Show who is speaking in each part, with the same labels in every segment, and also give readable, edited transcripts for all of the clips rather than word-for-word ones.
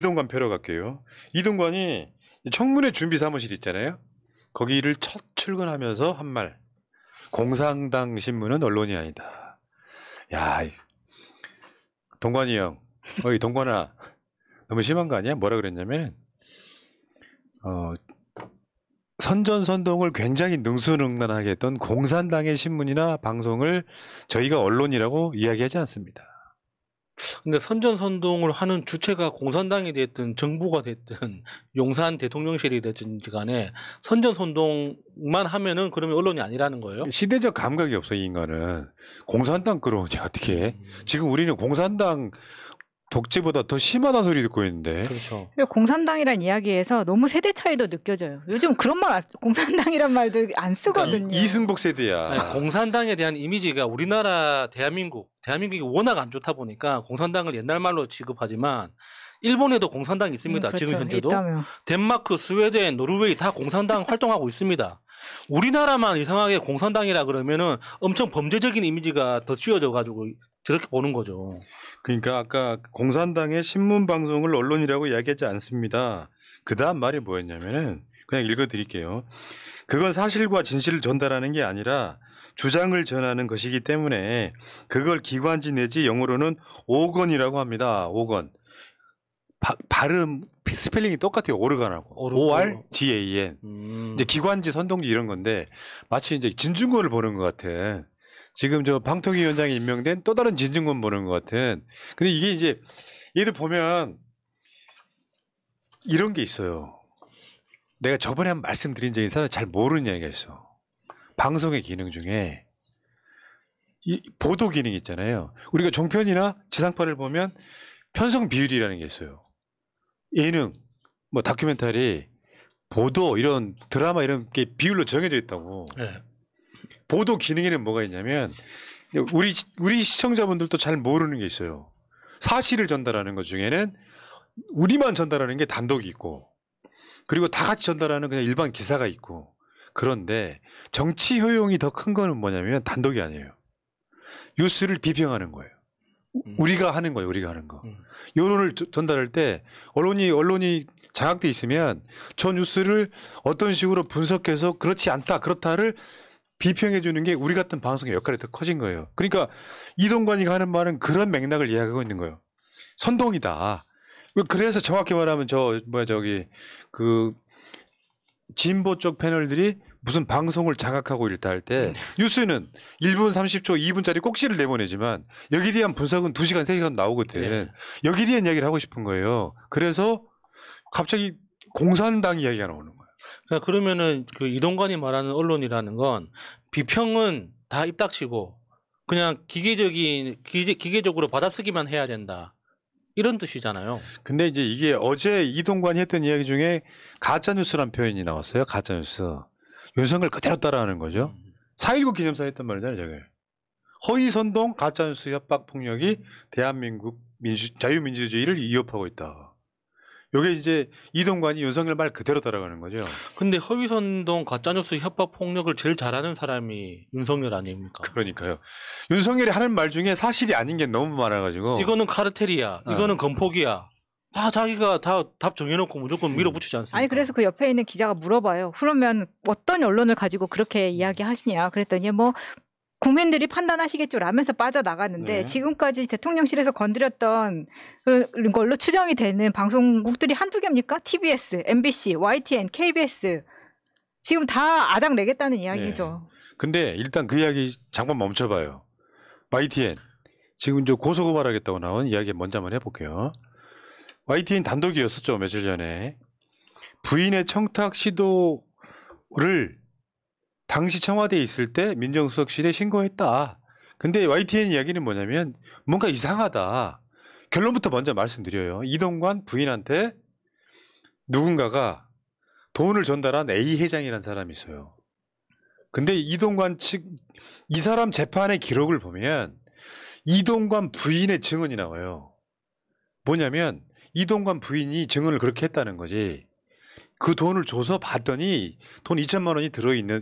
Speaker 1: 이동관 펴러 갈게요. 이동관이 청문회 준비 사무실 있잖아요. 거기를 첫 출근하면서 한 말. 공산당 신문은 언론이 아니다. 야, 동관이 형. 어이, 동관아. 너무 심한 거 아니야? 뭐라 그랬냐면, 선전선동을 굉장히 능수능란하게 했던 공산당의 신문이나 방송을 저희가 언론이라고 이야기하지 않습니다.
Speaker 2: 근데 선전선동을 하는 주체가 공산당이 됐든 정부가 됐든 용산 대통령실이 됐든 간에 선전선동만 하면은 그러면 언론이 아니라는 거예요?
Speaker 1: 시대적 감각이 없어, 이 인간은. 공산당 끌어오니 어떻게 해? 지금 우리는 공산당 독재보다 더 심하다는 소리 듣고 있는데.
Speaker 2: 그렇죠.
Speaker 3: 공산당이란 이야기에서 너무 세대 차이도 느껴져요. 요즘 그런 말, 공산당이란 말도 안 쓰거든요.
Speaker 1: 이승복 세대야.
Speaker 2: 아니, 공산당에 대한 이미지가 우리나라 대한민국이 워낙 안 좋다 보니까 공산당을 옛날 말로 취급하지만 일본에도 공산당이 있습니다.
Speaker 3: 그렇죠.
Speaker 2: 지금 현재도.
Speaker 3: 있다며.
Speaker 2: 덴마크, 스웨덴, 노르웨이 다 공산당 활동하고 있습니다. 우리나라만 이상하게 공산당이라 그러면은 엄청 범죄적인 이미지가 더 씌워져 가지고 저렇게 보는 거죠.
Speaker 1: 그러니까 아까 공산당의 신문 방송을 언론이라고 이야기하지 않습니다. 그 다음 말이 뭐였냐면은 그냥 읽어드릴게요. 그건 사실과 진실을 전달하는 게 아니라 주장을 전하는 것이기 때문에 그걸 기관지 내지 영어로는 오건이라고 합니다. 오건. 발음 스펠링이 똑같아요. 오르간하고. ORGAN. 이제 기관지 선동지 이런 건데 마치 이제 진중권을 보는 것 같은. 지금 저 방통위원장이 임명된 또 다른 진중권 보는 것 같은. 근데 이게 이제 얘들 보면 이런 게 있어요. 내가 저번에 한 말씀드린 적이 사실 잘 모르는 이야기가 있어. 방송의 기능 중에 이 보도 기능 있잖아요. 우리가 종편이나 지상파를 보면 편성 비율이라는 게 있어요. 예능, 뭐 다큐멘터리, 보도 이런 드라마 이런 게 비율로 정해져 있다고.
Speaker 2: 네.
Speaker 1: 보도 기능에는 뭐가 있냐면 우리 시청자분들도 잘 모르는 게 있어요. 사실을 전달하는 것 중에는 우리만 전달하는 게 단독이 있고 그리고 다 같이 전달하는 그냥 일반 기사가 있고 그런데 정치 효용이 더 큰 거는 뭐냐면 단독이 아니에요. 뉴스를 비평하는 거예요. 우리가 하는 거예요. 우리가 하는 거. 여론을 전달할 때 언론이 장악돼 있으면 저 뉴스를 어떤 식으로 분석해서 그렇지 않다 그렇다를 비평해 주는 게 우리 같은 방송의 역할이 더 커진 거예요. 그러니까 이동관이 하는 말은 그런 맥락을 이야기하고 있는 거예요. 선동이다. 그래서 정확히 말하면 그 진보 쪽 패널들이 무슨 방송을 장악하고 있다 할 때 뉴스는 1분 30초 2분짜리 꼭지를 내보내지만 여기에 대한 분석은 2시간 3시간 나오거든.
Speaker 2: 네.
Speaker 1: 여기에 대한 이야기를 하고 싶은 거예요. 그래서 갑자기 공산당 이야기가 나오는 거예요.
Speaker 2: 그러니까 그러면은 그 이동관이 말하는 언론이라는 건 비평은 다 입 닥치고 그냥 기계적으로 받아쓰기만 해야 된다. 이런 뜻이잖아요.
Speaker 1: 근데 이제 이게 어제 이동관이 했던 이야기 중에 가짜뉴스란 표현이 나왔어요. 가짜뉴스. 윤석열 그대로 따라하는 거죠. 4.19 기념사 했던 말이잖아요. 저게. 허위선동 가짜뉴스 협박 폭력이 대한민국 자유민주주의를 위협하고 있다. 요게 이제 이동관이 윤석열 말 그대로 따라가는 거죠.
Speaker 2: 근데 허위선동 가짜뉴스 협박 폭력을 제일 잘하는 사람이 윤석열 아닙니까?
Speaker 1: 그러니까요. 윤석열이 하는 말 중에 사실이 아닌 게 너무 많아가지고.
Speaker 2: 이거는 카르텔이야. 이거는 건폭이야. 다 자기가 다 답 정해놓고 무조건 밀어붙이지 않습니까?
Speaker 3: 아니 그래서 그 옆에 있는 기자가 물어봐요. 그러면 어떤 언론을 가지고 그렇게 이야기하시냐. 그랬더니 뭐 국민들이 판단하시겠죠 라면서 빠져나갔는데
Speaker 1: 네.
Speaker 3: 지금까지 대통령실에서 건드렸던 걸로 추정이 되는 방송국들이 한두 개입니까? TBS, MBC, YTN, KBS 지금 다 아작 내겠다는 이야기죠.
Speaker 1: 네. 근데 일단 그 이야기 잠깐 멈춰봐요. YTN 지금 저 고소고발하겠다고 나온 이야기 먼저 한번 해볼게요. YTN 단독이었었죠 며칠 전에. 부인의 청탁 시도를 당시 청와대에 있을 때 민정수석실에 신고했다. 근데 YTN 이야기는 뭐냐면 뭔가 이상하다. 결론부터 먼저 말씀드려요. 이동관 부인한테 누군가가 돈을 전달한 A 회장이라는 사람이 있어요. 근데 이동관 측 이 사람 재판의 기록을 보면 이동관 부인의 증언이 나와요. 뭐냐면 이동관 부인이 증언을 그렇게 했다는 거지. 그 돈을 줘서 봤더니 돈 2천만 원이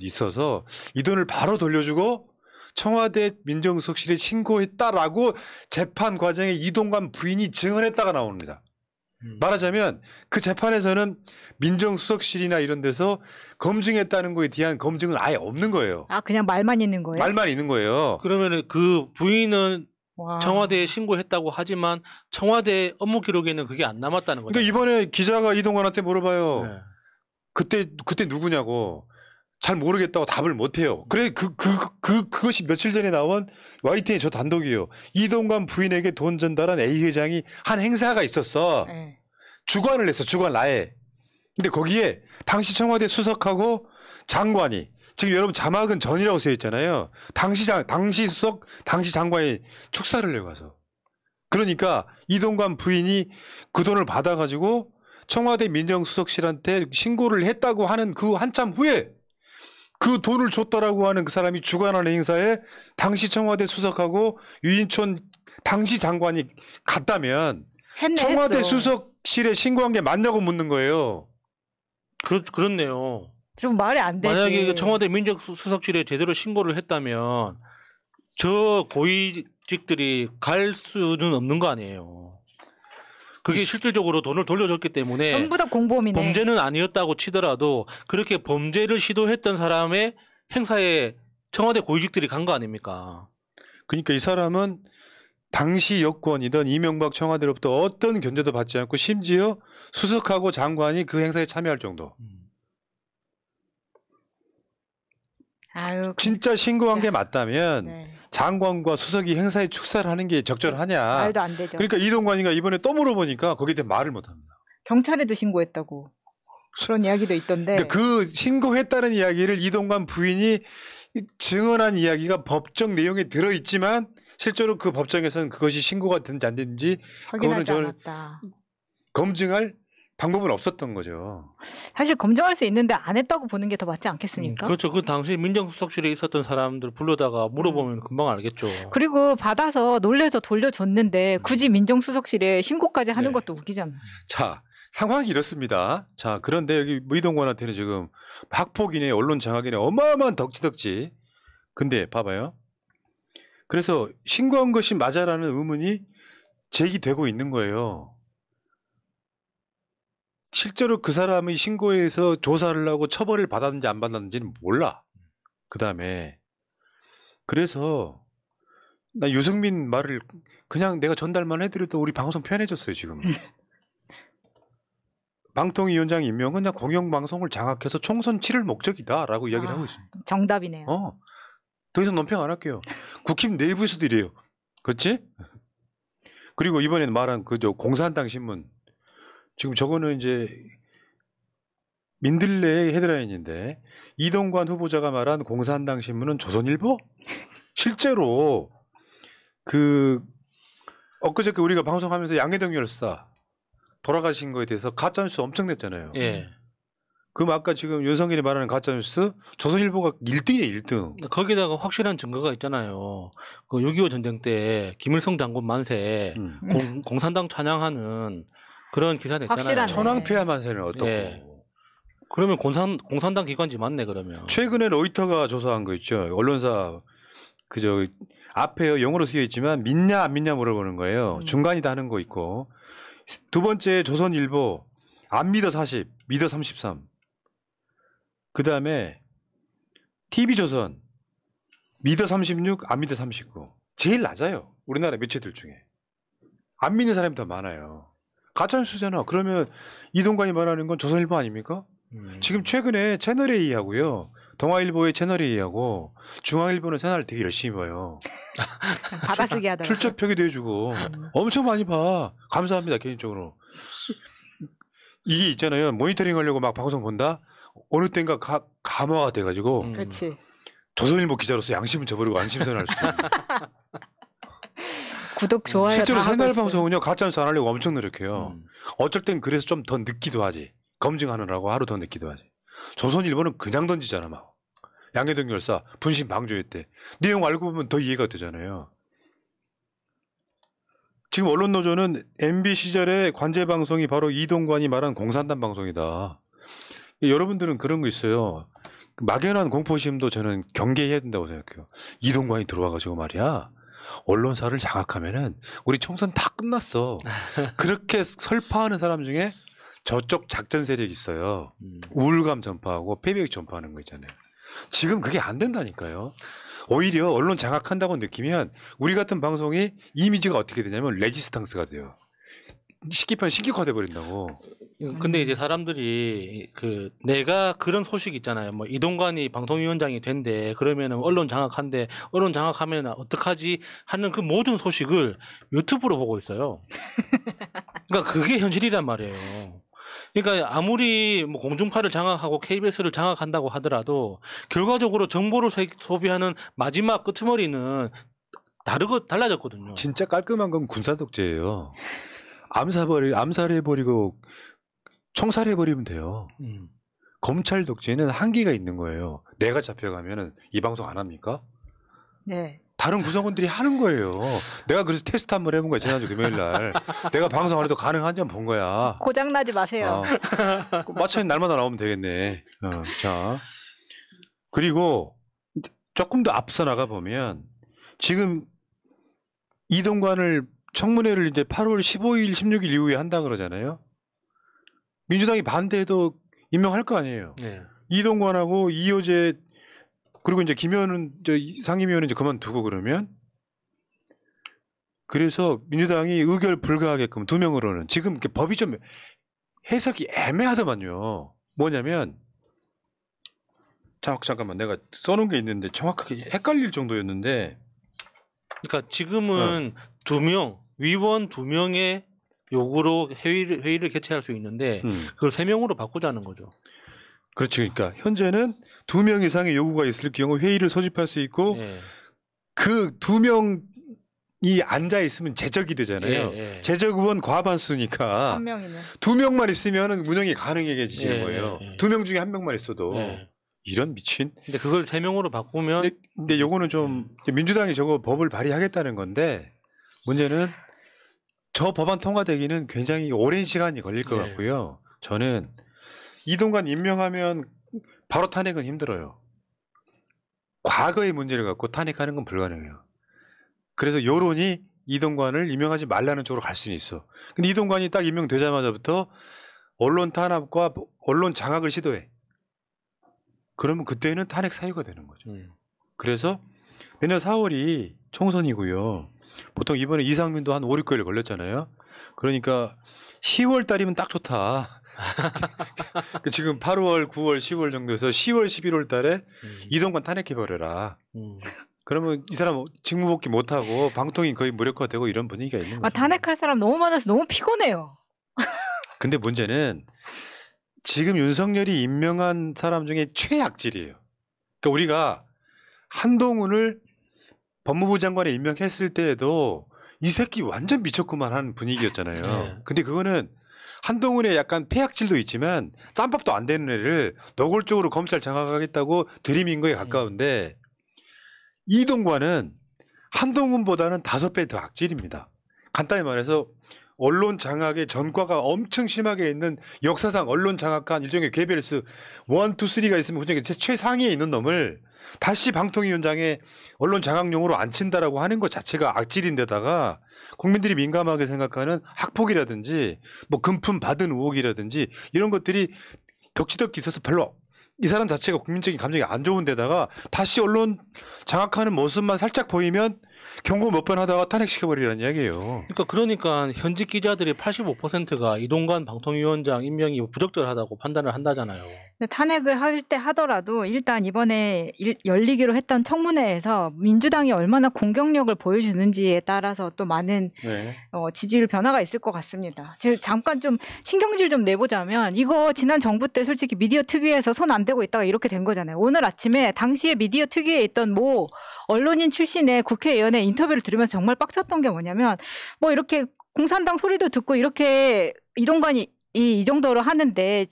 Speaker 1: 있어서 이 돈을 바로 돌려주고 청와대 민정수석실에 신고했다라고 재판 과정에 이동관 부인이 증언했다가 나옵니다. 말하자면 그 재판에서는 민정수석실이나 이런 데서 검증했다는 거에 대한 검증은 아예 없는 거예요.
Speaker 3: 아 그냥 말만 있는 거예요?
Speaker 1: 말만 있는 거예요.
Speaker 2: 그러면 그 부인은
Speaker 3: 와.
Speaker 2: 청와대에 신고했다고 하지만 청와대 업무 기록에는 그게 안 남았다는 거죠.
Speaker 1: 그러니까 이번에 기자가 이동관한테 물어봐요.
Speaker 2: 네.
Speaker 1: 그때 누구냐고. 잘 모르겠다고 답을 못 해요. 그래 그것이 며칠 전에 나온 YTN 저 단독이에요. 이동관 부인에게 돈 전달한 A 회장이 한 행사가 있었어.
Speaker 3: 네.
Speaker 1: 주관을 했어. 주관 라에. 근데 거기에 당시 청와대 수석하고 장관이 지금 여러분 자막은 전이라고 쓰여 있잖아요. 당시 수석, 당시 장관이 축사를 내고 가서. 그러니까 이동관 부인이 그 돈을 받아가지고 청와대 민정수석실한테 신고를 했다고 하는 그 한참 후에 그 돈을 줬다라고 하는 그 사람이 주관하는 행사에 당시 청와대 수석하고 유인촌 당시 장관이 갔다면 청와대
Speaker 3: 했어.
Speaker 1: 수석실에 신고한 게 맞냐고 묻는 거예요.
Speaker 2: 그렇네요.
Speaker 3: 좀 말이 안 되지.
Speaker 2: 만약에 청와대 민정수석실에 제대로 신고를 했다면 저 고위직들이 갈 수는 없는 거 아니에요. 그게 실질적으로 돈을 돌려줬기 때문에
Speaker 3: 전부 다 공범이네.
Speaker 2: 범죄는 아니었다고 치더라도 그렇게 범죄를 시도했던 사람의 행사에 청와대 고위직들이 간 거 아닙니까?
Speaker 1: 그러니까 이 사람은 당시 여권이던 이명박 청와대로부터 어떤 견제도 받지 않고 심지어 수석하고 장관이 그 행사에 참여할 정도.
Speaker 3: 아유,
Speaker 1: 진짜 신고한 게 맞다면
Speaker 3: 네.
Speaker 1: 장관과 수석이 행사에 축사를 하는 게 적절하냐.
Speaker 3: 말도 안 되죠.
Speaker 1: 그러니까 이동관이가 이번에 또 물어보니까 거기에 대해 말을 못합니다.
Speaker 3: 경찰에도 신고했다고 그런 이야기도 있던데.
Speaker 1: 그러니까 그 신고했다는 이야기를 이동관 부인이 증언한 이야기가 법정 내용에 들어있지만 실제로 그 법정에서는 그것이 신고가 됐는지 안 됐는지 그거는
Speaker 3: 확인하지
Speaker 1: 저는
Speaker 3: 않았다.
Speaker 1: 검증할 방법은 없었던 거죠.
Speaker 3: 사실 검증할 수 있는데 안 했다고 보는 게 더 맞지 않겠습니까?
Speaker 2: 그렇죠. 그 당시 민정수석실에 있었던 사람들 불러다가 물어보면 금방 알겠죠.
Speaker 3: 그리고 받아서 놀래서 돌려줬는데 굳이 민정수석실에 신고까지 하는
Speaker 1: 네.
Speaker 3: 것도 웃기잖아.
Speaker 1: 자, 상황이 이렇습니다. 자, 그런데 여기 이동관한테는 지금 학폭이네, 언론 장악이네, 어마어마한 덕지덕지. 근데 봐봐요. 그래서 신고한 것이 맞아라는 의문이 제기되고 있는 거예요. 실제로 그 사람이 신고해서 조사를 하고 처벌을 받았는지 안 받았는지는 몰라. 그 다음에 그래서 나 유승민 말을 그냥 내가 전달만 해드려도 우리 방송 편해졌어요 지금. 방통위원장 임명은 그냥 공영방송을 장악해서 총선 치를 목적이다라고 이야기를 하고 있습니다.
Speaker 3: 정답이네요.
Speaker 1: 더 이상 논평 안 할게요. 국힘 내부에서도 이래요. 그렇지? 그리고 이번에 말한 그저 공산당 신문 지금 저거는 이제 민들레의 헤드라인인데 이동관 후보자가 말한 공산당 신문은 조선일보? 실제로 그 엊그저께 우리가 방송하면서 양해동 열사 돌아가신 거에 대해서 가짜뉴스 엄청 냈잖아요.
Speaker 2: 예.
Speaker 1: 그럼 아까 지금 윤석열이 말하는 가짜뉴스 조선일보가 1등이에요 1등.
Speaker 2: 거기다가 확실한 증거가 있잖아요. 그 6.25 전쟁 때 김일성 장군 만세 공산당 찬양하는 그런 기사 냈잖아요.
Speaker 3: 확실하네.
Speaker 1: 천황폐하 만세는 어떻고.
Speaker 2: 예. 그러면 공산당 기관지 맞네 그러면.
Speaker 1: 최근에 로이터가 조사한 거 있죠. 언론사 그저 앞에 영어로 쓰여 있지만 믿냐 안 믿냐 물어보는 거예요. 중간이다 하는 거 있고. 두 번째 조선일보 안 믿어 40, 믿어 33. 그다음에 TV조선 믿어 36, 안 믿어 39. 제일 낮아요. 우리나라 매체들 중에. 안 믿는 사람이 더 많아요. 가짜뉴스잖아. 그러면 이동관이 말하는 건 조선일보 아닙니까? 지금 최근에 채널A하고요. 동아일보의 채널A하고 중앙일보는 채널을 되게 열심히 봐요.
Speaker 3: 받아쓰기 하다가.
Speaker 1: 출처 표기도 해주고 엄청 많이 봐. 감사합니다 개인적으로. 이게 있잖아요. 모니터링 하려고 막 방송 본다. 어느 땐가 감화가 돼가지고
Speaker 3: 그렇지.
Speaker 1: 조선일보 기자로서 양심은 저버리고 안심선을 할 수도 있어요.
Speaker 3: 구독 좋아요.
Speaker 1: 실제로
Speaker 3: 다 하고
Speaker 1: 새날
Speaker 3: 있어요.
Speaker 1: 방송은요 가짜뉴스 안 하려고 엄청 노력해요. 어쩔 땐 그래서 좀 더 늦기도 하지. 검증하느라고 하루 더 늦기도 하지. 조선일보는 그냥 던지잖아 막. 양해동 열사 분신 방조했대. 내용 알고 보면 더 이해가 되잖아요. 지금 언론노조는 MB 시절의 관제방송이 바로 이동관이 말한 공산당 방송이다. 여러분들은 그런 거 있어요. 막연한 공포심도 저는 경계해야 된다고 생각해요. 이동관이 들어와가지고 말이야. 언론사를 장악하면은 우리 총선 다 끝났어. 그렇게 설파하는 사람 중에 저쪽 작전 세력이 있어요. 우울감 전파하고 패배욕 전파하는 거 있잖아요. 지금 그게 안 된다니까요. 오히려 언론 장악한다고 느끼면 우리 같은 방송이 이미지가 어떻게 되냐면 레지스탕스가 돼요. 신기화돼 버린다고.
Speaker 2: 근데 이제 사람들이 그 내가 그런 소식 있잖아요. 뭐 이동관이 방통위원장이 된대. 그러면은 언론 장악한데 언론 장악하면 어떡하지 하는 그 모든 소식을 유튜브로 보고 있어요. 그러니까 그게 현실이란 말이에요. 그러니까 아무리 뭐 공중파를 장악하고 KBS를 장악한다고 하더라도 결과적으로 정보를 소비하는 마지막 끄트머리는 달라졌거든요.
Speaker 1: 진짜 깔끔한 건 군사 독재예요. 암살해버리고 총살해버리면 돼요. 검찰 독재는 한계가 있는 거예요. 내가 잡혀가면은 이 방송 안 합니까?
Speaker 3: 네.
Speaker 1: 다른 구성원들이 하는 거예요. 내가 그래서 테스트 한번 해본 거야. 지난주 금요일 날. 내가 방송 안 해도 가능한지 한번 본 거야.
Speaker 3: 고장나지 마세요.
Speaker 1: 마침 날마다 나오면 되겠네. 자. 그리고 조금 더 앞서 나가 보면 지금 이동관을 청문회를 이제 8월 15일, 16일 이후에 한다 그러잖아요. 민주당이 반대해도 임명할 거 아니에요.
Speaker 2: 네.
Speaker 1: 이동관하고 이효재 그리고 이제 김현은 상임위원은 이제 그만두고 그러면 그래서 민주당이 의결 불가하게끔 2명으로는 지금 이렇게 법이 좀 해석이 애매하더만요. 뭐냐면 잠깐만 내가 써놓은 게 있는데 정확하게 헷갈릴 정도였는데
Speaker 2: 그러니까 지금은 2명 위원 2명의 요구로 회의를 개최할 수 있는데 그걸 3명으로 바꾸자는 거죠.
Speaker 1: 그렇죠. 그러니까 현재는 2명 이상의 요구가 있을 경우 회의를 소집할 수 있고
Speaker 2: 예.
Speaker 1: 그 2명이 앉아 있으면 제적이 되잖아요.
Speaker 2: 예.
Speaker 1: 제적 의원 과반수니까
Speaker 3: 한 명이면
Speaker 1: 2명만 있으면은 운영이 가능해지는
Speaker 2: 예,
Speaker 1: 거예요.
Speaker 2: 예.
Speaker 1: 2명 중에 1명만 있어도
Speaker 2: 예.
Speaker 1: 이런 미친.
Speaker 2: 근데 그걸 3명으로 바꾸면
Speaker 1: 근데 요거는 좀 민주당이 저거 법을 발의하겠다는 건데 문제는 저 법안 통과되기는 굉장히 오랜 시간이 걸릴 것
Speaker 2: 네.
Speaker 1: 같고요. 저는 이동관 임명하면 바로 탄핵은 힘들어요. 과거의 문제를 갖고 탄핵하는 건 불가능해요. 그래서 여론이 이동관을 임명하지 말라는 쪽으로 갈 수는 있어. 근데 이동관이 딱 임명되자마자부터 언론 탄압과 언론 장악을 시도해. 그러면 그때는 탄핵 사유가 되는 거죠. 그래서 내년 4월이 총선이고요. 보통 이번에 이상민도 한 5, 6개월 걸렸잖아요. 그러니까 10월 달이면 딱 좋다. 지금 8월, 9월, 10월 정도에서 10월, 11월 달에 이동관 탄핵해버려라. 그러면 이 사람 직무복귀 못하고 방통위 거의 무력화되고 이런 분위기가 있는 거예요.
Speaker 3: 탄핵할 사람 너무 많아서 너무 피곤해요.
Speaker 1: 근데 문제는 지금 윤석열이 임명한 사람 중에 최악질이에요. 그러니까 우리가 한동훈을 법무부 장관에 임명했을 때에도 이 새끼 완전 미쳤구만 하는 분위기였잖아요.
Speaker 2: 네.
Speaker 1: 근데 그거는 한동훈의 약간 폐악질도 있지만 짬밥도 안 되는 애를 노골적으로 검찰 장악하겠다고 들이민 거에 가까운데 이동관은 한동훈보다는 5배 더 악질입니다. 간단히 말해서 언론 장악의 전과가 엄청 심하게 있는 역사상 언론 장악한 일종의 개별스 1, 2, 3가 있으면 그중에 최상위에 있는 놈을 다시 방통위원장에 언론 장악용으로 앉힌다라고 하는 것 자체가 악질인데다가 국민들이 민감하게 생각하는 학폭이라든지 뭐 금품 받은 의혹이라든지 이런 것들이 덕지덕지 있어서 별로 이 사람 자체가 국민적인 감정이 안 좋은 데다가 다시 언론 장악하는 모습만 살짝 보이면 경고 몇 번 하다가 탄핵시켜버리라는 이야기예요.
Speaker 2: 그러니까 현직 기자들이 85%가 이동관 방통위원장 임명이 부적절하다고 판단을 한다잖아요.
Speaker 3: 근데 탄핵을 할 때 하더라도 일단 이번에 열리기로 했던 청문회에서 민주당이 얼마나 공격력을 보여주는지에 따라서 또 많은 지지율 변화가 있을 것 같습니다. 제가 잠깐 좀 신경질 좀 내보자면 이거 지난 정부 때 솔직히 미디어 특위에서 손 안 대고 있다가 이렇게 된 거잖아요. 오늘 아침에 당시에 미디어 특위에 있던 모 언론인 출신의 국회의원의 인터뷰를 들으면서 정말 빡쳤던 게 뭐냐면 뭐 이렇게 공산당 소리도 듣고 이렇게 이동관이 이 정도로 하는데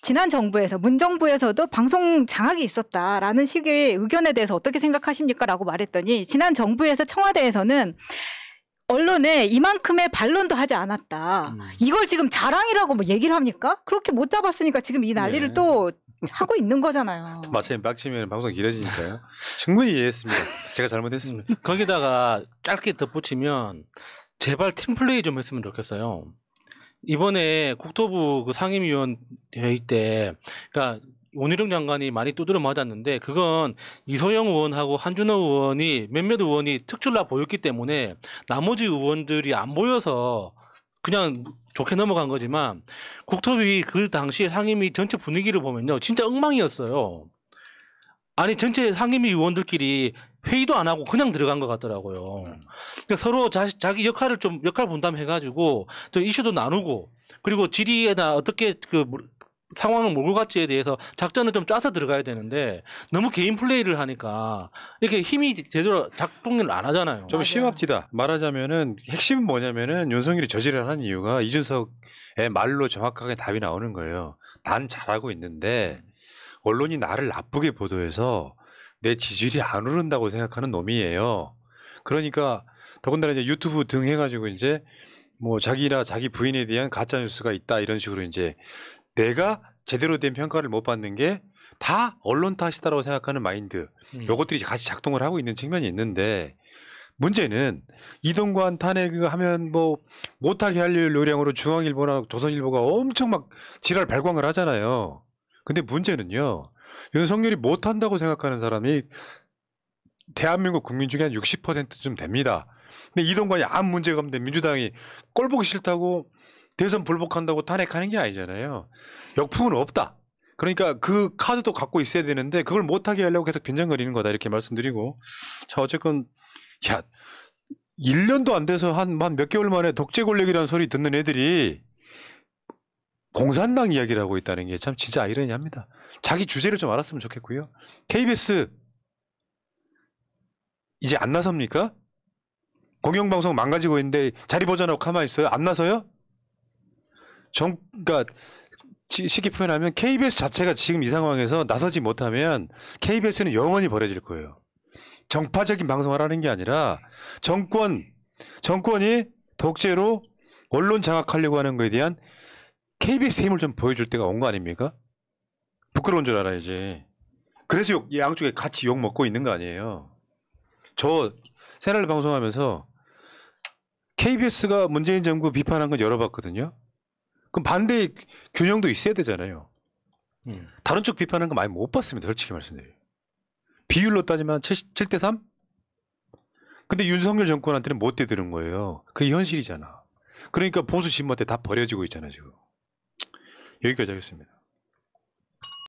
Speaker 3: 지난 정부에서 문정부에서도 방송 장악이 있었다라는 식의 의견에 대해서 어떻게 생각하십니까? 라고 말했더니 지난 정부에서 청와대에서는 언론에 이만큼의 반론도 하지 않았다. 이걸 지금 자랑이라고 뭐 얘기를 합니까? 그렇게 못 잡았으니까 지금 이 난리를 또 하고 있는 거잖아요.
Speaker 1: 마침에 빡치면 방송 길어지니까요. 충분히 이해했습니다. 제가 잘못했습니다.
Speaker 2: 거기다가 짧게 덧붙이면 제발 팀플레이 좀 했으면 좋겠어요. 이번에 국토부 그 상임위원 회의 때, 그러니까 원희룡 장관이 많이 두드려 맞았는데 그건 이소영 의원하고 한준호 의원이 몇몇 의원이 특출나 보였기 때문에 나머지 의원들이 안 보여서 그냥 좋게 넘어간 거지만 국토위 그 당시에 상임위 전체 분위기를 보면요 진짜 엉망이었어요. 아니 전체 상임위 의원들끼리 회의도 안 하고 그냥 들어간 것 같더라고요. 그러니까 서로 자기 역할을 좀 역할 분담해가지고 또 이슈도 나누고 그리고 질의에다 어떻게 그 상황을 몰고 갈지에 대해서 작전을 좀 짜서 들어가야 되는데 너무 개인 플레이를 하니까 이렇게 힘이 제대로 작동을 안 하잖아요.
Speaker 1: 좀 심합디다. 말하자면은 핵심은 뭐냐면은 윤석열이 저지를 하는 이유가 이준석의 말로 정확하게 답이 나오는 거예요. 난 잘하고 있는데 언론이 나를 나쁘게 보도해서 내 지지율이 안 오른다고 생각하는 놈이에요. 그러니까 더군다나 이제 유튜브 등 해가지고 이제 뭐 자기나 자기 부인에 대한 가짜 뉴스가 있다 이런 식으로 이제 내가 제대로 된 평가를 못 받는 게 다 언론 탓이다라고 생각하는 마인드. 요것들이 같이 작동을 하고 있는 측면이 있는데 문제는 이동관 탄핵하면 뭐 못하게 할 요량으로 중앙일보나 조선일보가 엄청 막 지랄 발광을 하잖아요. 근데 문제는요. 윤석열이 못한다고 생각하는 사람이 대한민국 국민 중에 한 60%쯤 됩니다. 근데 이동관이 아무 문제가 없는데 민주당이 꼴 보기 싫다고 대선 불복한다고 탄핵하는 게 아니잖아요. 역풍은 없다. 그러니까 그 카드도 갖고 있어야 되는데 그걸 못하게 하려고 계속 빈정거리는 거다 이렇게 말씀드리고 자 어쨌건 야 1년도 안 돼서 한 몇 개월 만에 독재 권력이라는 소리 듣는 애들이 공산당 이야기를 하고 있다는 게 참 진짜 아이러니합니다. 자기 주제를 좀 알았으면 좋겠고요. KBS 이제 안 나섭니까? 공영방송 망가지고 있는데 자리 보전하고 가만히 있어요? 안 나서요? 그러니까 쉽게 표현하면 KBS 자체가 지금 이 상황에서 나서지 못하면 KBS는 영원히 버려질 거예요. 정파적인 방송을 하는 게 아니라 정권이 독재로 언론 장악하려고 하는 거에 대한 KBS의 힘을 좀 보여줄 때가 온 거 아닙니까? 부끄러운 줄 알아야지. 그래서 양쪽에 같이 욕 먹고 있는 거 아니에요. 저 새날 방송하면서 KBS가 문재인 정부 비판한 건 열어봤거든요. 그럼 반대의 균형도 있어야 되잖아요. 다른 쪽 비판한 거 많이 못 봤습니다. 솔직히 말씀드려요. 비율로 따지면 7대 3? 근데 윤석열 정권한테는 못 대드는 거예요. 그게 현실이잖아. 그러니까 보수 진보한테 다 버려지고 있잖아요. 지금. 여기까지 하겠습니다.